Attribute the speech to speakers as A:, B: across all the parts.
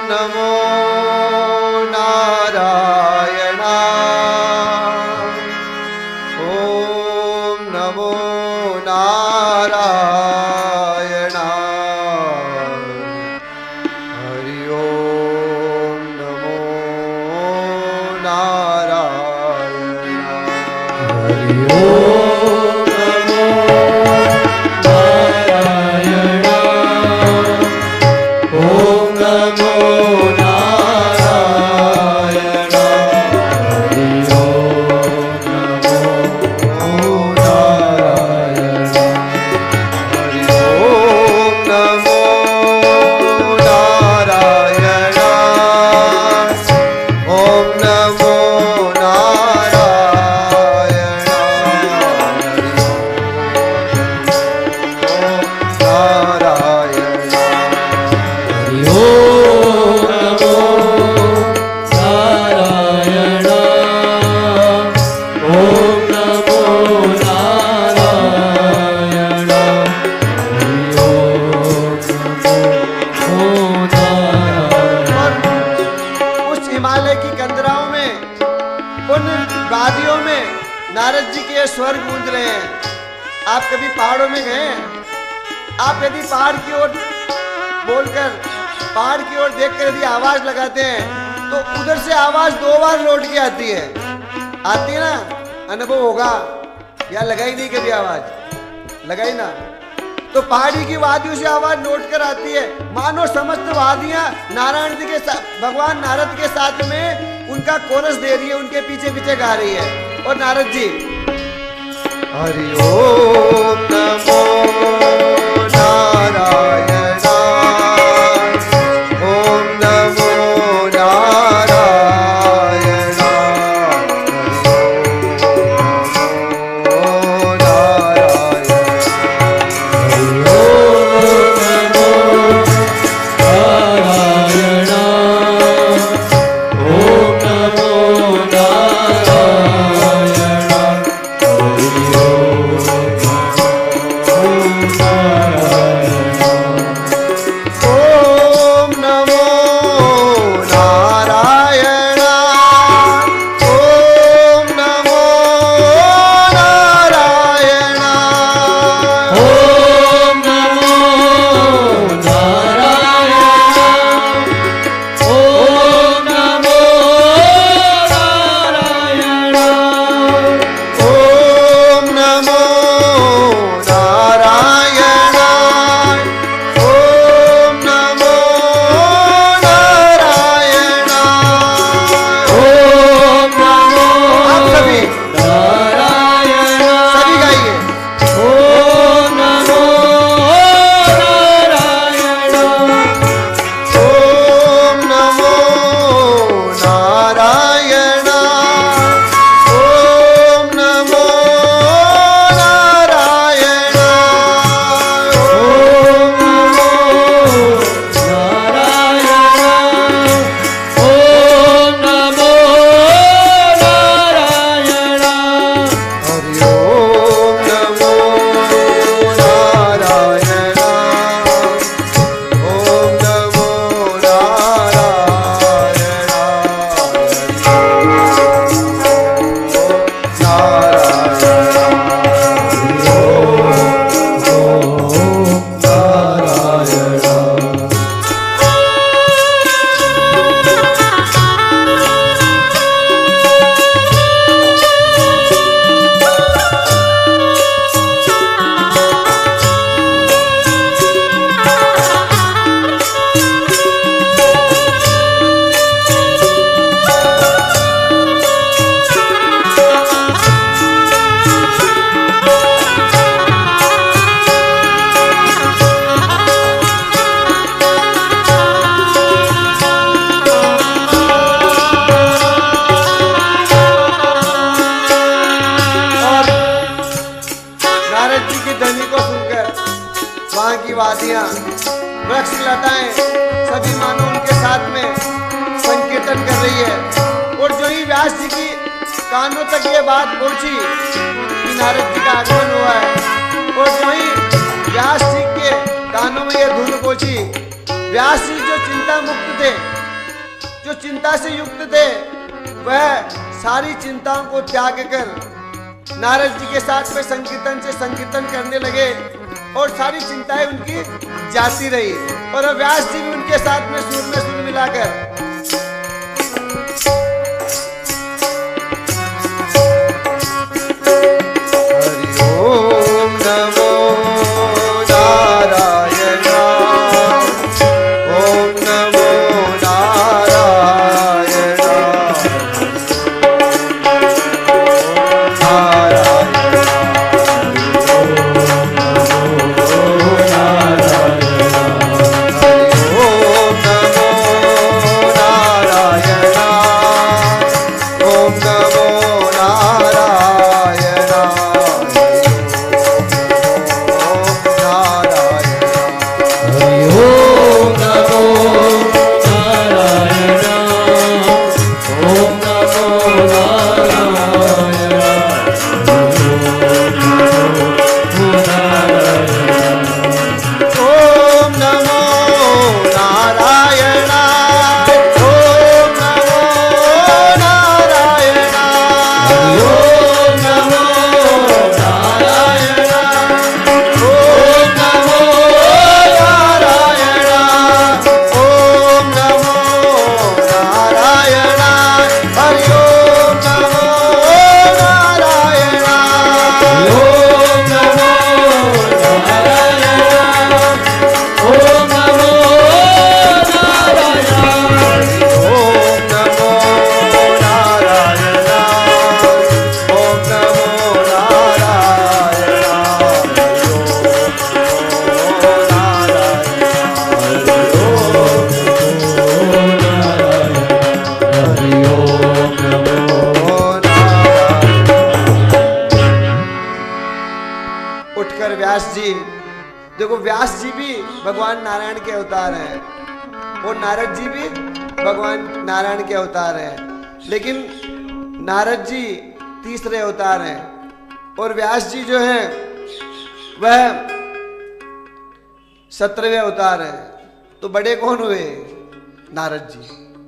A: नमो नारायणाय। ओम नमो नारायणाय। हरि ओम नमो नारायणाय। हरि ओम नमो नारायणाय। ओम नमो नारद जी के स्वर गूंज रहे हैं। आप कभी पहाड़ों में गए हैं? आप यदि पहाड़ की ओर बोलकर, पहाड़ की ओर देखकर यदि आवाज लगाते हैं तो उधर से आवाज 2 बार लौट के आती है ना? अनुभव होगा या लगाई नहीं कभी आवाज? लगाई ना? तो पहाड़ी की वादियों से आवाज लौट कर आती है, मानो समस्त वादियां नारायण जी के साथ, भगवान नारद के साथ में उनका कोरस दे रही है, उनके पीछे पीछे गा रही है। और नारद जी हरि ओम नमो नारायणाय। ओम नमो नारायणाय। वादियां, वृक्ष लताएं सभी मानो उनके साथ में संकीर्तन कर रही है। और जो ही व्यास जी की कानों तक ये बात पहुंची कि नारद जी का आगमन हुआ है, और जो ही व्यास जी के कानों में ये धुन पहुंची, व्यास जी जो चिंता मुक्त थे जो चिंता से युक्त थे वह सारी चिंताओं को त्याग कर नारद जी के साथ में संकीर्तन से संकीर्तन करने लगे और सारी चिंताएं उनकी जाती रही। और व्यास जी भी उनके साथ में सुर मिलाकर व्यास जी भी भगवान नारायण के अवतार हैं और नारद जी भी भगवान नारायण के अवतार हैं, लेकिन नारद जी तीसरे अवतार हैं और व्यास जी जो हैं वह 17वें अवतार हैं। तो बड़े कौन हुए? नारद जी।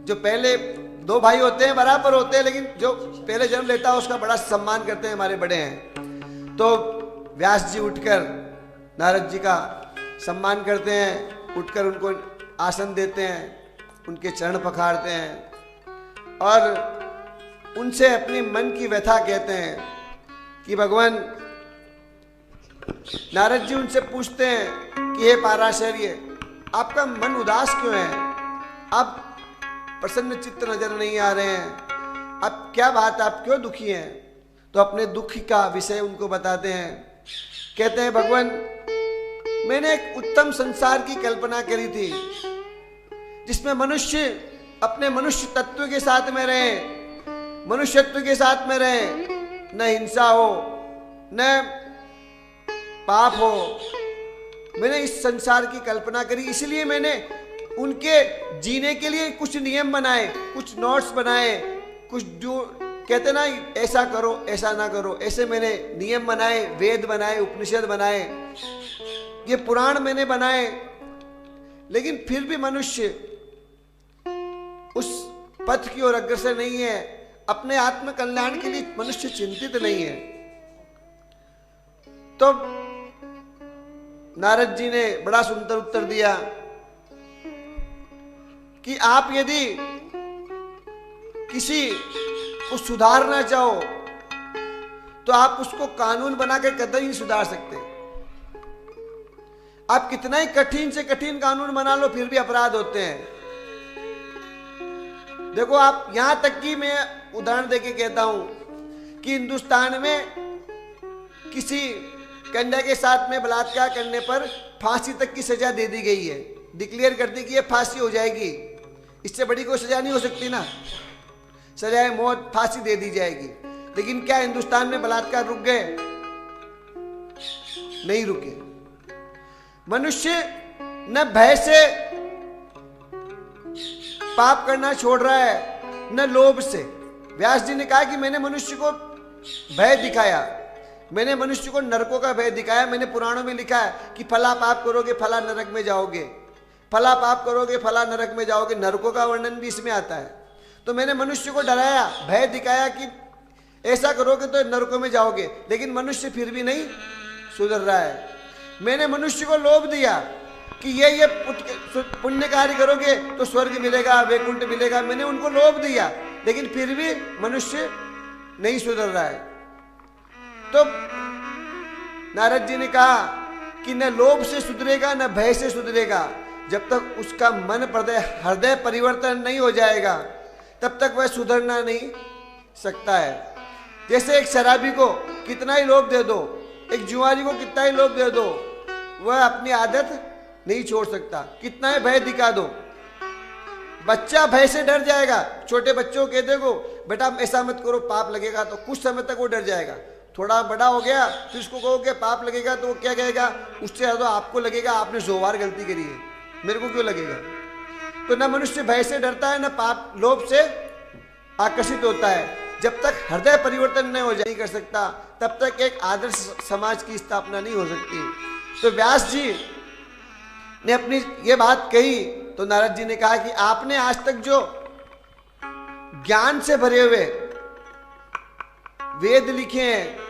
A: जो पहले दो भाई होते हैं बराबर होते हैं, लेकिन जो पहले जन्म लेता है उसका बड़ा सम्मान करते हैं, हमारे बड़े हैं। तो व्यास जी उठकर नारद जी का सम्मान करते हैं, उठकर उनको आसन देते हैं, उनके चरण पखारते हैं और उनसे अपनी मन की व्यथा कहते हैं कि भगवान। नारद जी उनसे पूछते हैं कि हे पाराशर्य, आपका मन उदास क्यों है? आप प्रसन्न चित्त नजर नहीं आ रहे हैं, अब क्या बात, आप क्यों दुखी हैं? तो अपने दुख का विषय उनको बताते हैं। कहते हैं भगवान, मैंने एक उत्तम संसार की कल्पना करी थी जिसमें मनुष्य अपने मनुष्य तत्व के साथ में रहे, मनुष्यत्व के साथ में रहे, न हिंसा हो न पाप हो। मैंने इस संसार की कल्पना करी, इसलिए मैंने उनके जीने के लिए कुछ नियम बनाए, कुछ नोट्स बनाए, कुछ जो कहते ना ऐसा करो ऐसा ना करो, ऐसे मैंने नियम बनाए, वेद बनाए, उपनिषद बनाए, ये पुराण मैंने बनाए। लेकिन फिर भी मनुष्य उस पथ की ओर अग्रसर नहीं है, अपने आत्म कल्याण के लिए मनुष्य चिंतित नहीं है। तो नारद जी ने बड़ा सुंदर उत्तर दिया कि आप यदि किसी को सुधारना चाहो तो आप उसको कानून बनाकर कतई नहीं सुधार सकते। आप कितना ही कठिन से कठिन कानून बना लो फिर भी अपराध होते हैं। देखो, आप यहां तक कि मैं उदाहरण देके कहता हूं कि हिंदुस्तान में किसी कन्या के साथ में बलात्कार करने पर फांसी तक की सजा दे दी गई है, डिक्लेयर कर दी कि ये फांसी हो जाएगी, इससे बड़ी कोई सजा नहीं हो सकती ना, सजाए मौत, फांसी दे दी जाएगी। लेकिन क्या हिंदुस्तान में बलात्कार रुक गए? नहीं रुके। मनुष्य न भय से पाप करना छोड़ रहा है न लोभ से। व्यास जी ने कहा कि मैंने मनुष्य को भय दिखाया, मैंने मनुष्य को नरकों का भय दिखाया। मैंने पुराणों में लिखा है कि फला पाप करोगे फला नरक में जाओगे। फला पाप करोगे फला नरक में जाओगे, नरकों का वर्णन भी इसमें आता है। तो मैंने मनुष्य को डराया, भय दिखाया कि ऐसा करोगे तो नरकों में जाओगे, लेकिन मनुष्य फिर भी नहीं सुधर रहा है। मैंने मनुष्य को लोभ दिया कि ये पुण्य कार्य करोगे तो स्वर्ग मिलेगा, वैकुंठ मिलेगा, मैंने उनको लोभ दिया, लेकिन फिर भी मनुष्य नहीं सुधर रहा है। तो नारद जी ने कहा कि न लोभ से सुधरेगा न भय से सुधरेगा, जब तक उसका मन हृदय परिवर्तन नहीं हो जाएगा तब तक वह सुधरना नहीं सकता है। जैसे एक शराबी को कितना ही लोभ दे दो, एक जुआरी को कितना ही लोभ दे दो, वह अपनी आदत नहीं छोड़ सकता। कितना ही भय दिखा दो, बच्चा भय से डर जाएगा। छोटे बच्चों को कह देखो बेटा ऐसा मत करो पाप लगेगा, तो कुछ समय तक वो डर जाएगा। थोड़ा बड़ा हो गया फिर उसको कहोगे पाप लगेगा तो वो क्या कहेगा, उससे ज़्यादा आपको लगेगा आपने 100 बार गलती करी है, मेरे को क्यों लगेगा। तो न मनुष्य भय से डरता है, न पाप लोभ से आकर्षित होता है। जब तक हृदय परिवर्तन नहीं कर सकता तब तक एक आदर्श समाज की स्थापना नहीं हो सकती। तो व्यास जी ने अपनी ये बात कही तो नारद जी ने कहा कि आपने आज तक जो ज्ञान से भरे हुए वेद लिखे हैं,